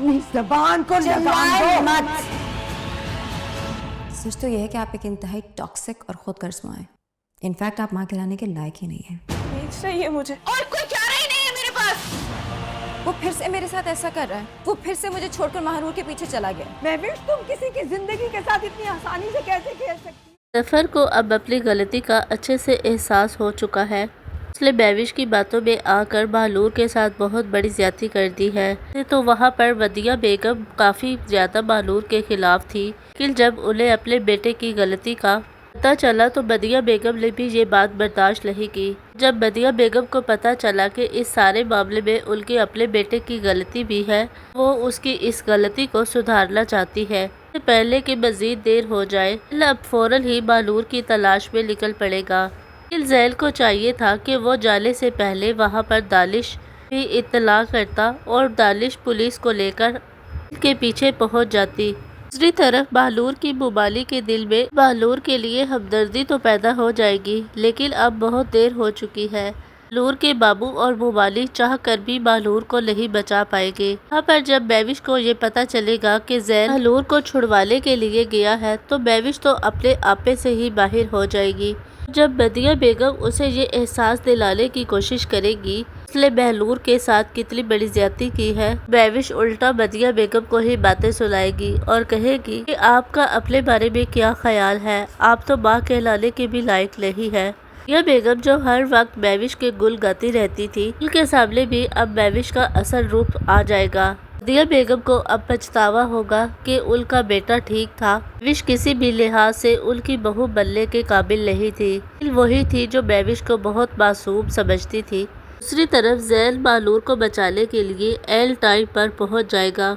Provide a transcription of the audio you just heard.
अपनी जबान को लगाम दो मत। सच तो यह है कि आप एक इंतहाई टॉक्सिक और खुद गर्ज माँ हैं। इनफैक्ट आप माँ कहलाने के लायक ही नहीं हैं। बेच रही है मुझे और कोई चारा ही नहीं है मेरे पास। वो फिर से मेरे साथ ऐसा कर रहा है। वो फिर से मुझे छोड़कर महारूर के पीछे चला गया। महविश, तुम किसी की जिंदगी के साथ इतनी आसानी से कैसे खेल सकती? जफर को अब अपनी गलती का अच्छे से एहसास हो चुका है। उसने महविश की बातों में आकर बहलूर के साथ बहुत बड़ी ज्यादती कर दी है। तो वहाँ पर वदिया बेगम काफ़ी ज़्यादा बहलूर के खिलाफ थी, लेकिन जब उन्हें अपने बेटे की गलती का पता चला तो बदिया बेगम ने भी ये बात बर्दाश्त नहीं की। जब बदिया बेगम को पता चला कि इस सारे मामले में उनके अपने बेटे की गलती भी है, वो उसकी इस गलती को सुधारना चाहती है। पहले कि मजीद देर हो जाए, अब फौरन ही बहलूर की तलाश में निकल पड़ेगा। ज़ैल को चाहिए था कि वो जाने से पहले वहाँ पर दानिश भी इत्तला करता और दानिश पुलिस को लेकर के पीछे पहुँच जाती। दूसरी तरफ बहलूर की मुबाली के दिल में बहलूर के लिए हमदर्दी तो पैदा हो जाएगी, लेकिन अब बहुत देर हो चुकी है। बहलूर के बाबू और मुबाली चाह कर भी बहलूर को नहीं बचा पाएंगे। यहाँ पर जब महविश को ये पता चलेगा कि ज़ैल बहलूर को छुड़वाने के लिए गया है, तो महविश तो अपने आपे से ही बाहर हो जाएगी। जब बदिया बेगम उसे ये एहसास दिलाने की कोशिश करेगी उसने बहलूर के साथ कितनी बड़ी ज्यादती की है, महविश उल्टा बदिया बेगम को ही बातें सुनाएगी और कहेगी कि आपका अपने बारे में क्या ख्याल है, आप तो माँ कहलाने के भी लायक नहीं है। यह बेगम जो हर वक्त महविश के गुल गाती रहती थी, उनके सामने भी अब महविश का असल रूप आ जाएगा। बदिया बेगम को अब पछतावा होगा कि उनका बेटा ठीक था। महविश किसी भी लिहाज से उनकी बहू बनने के काबिल नहीं थी। वही थी जो महविश को बहुत मासूम समझती थी। दूसरी तरफ ज़ैल बहलूर को बचाने के लिए एल टाइम पर पहुंच जाएगा।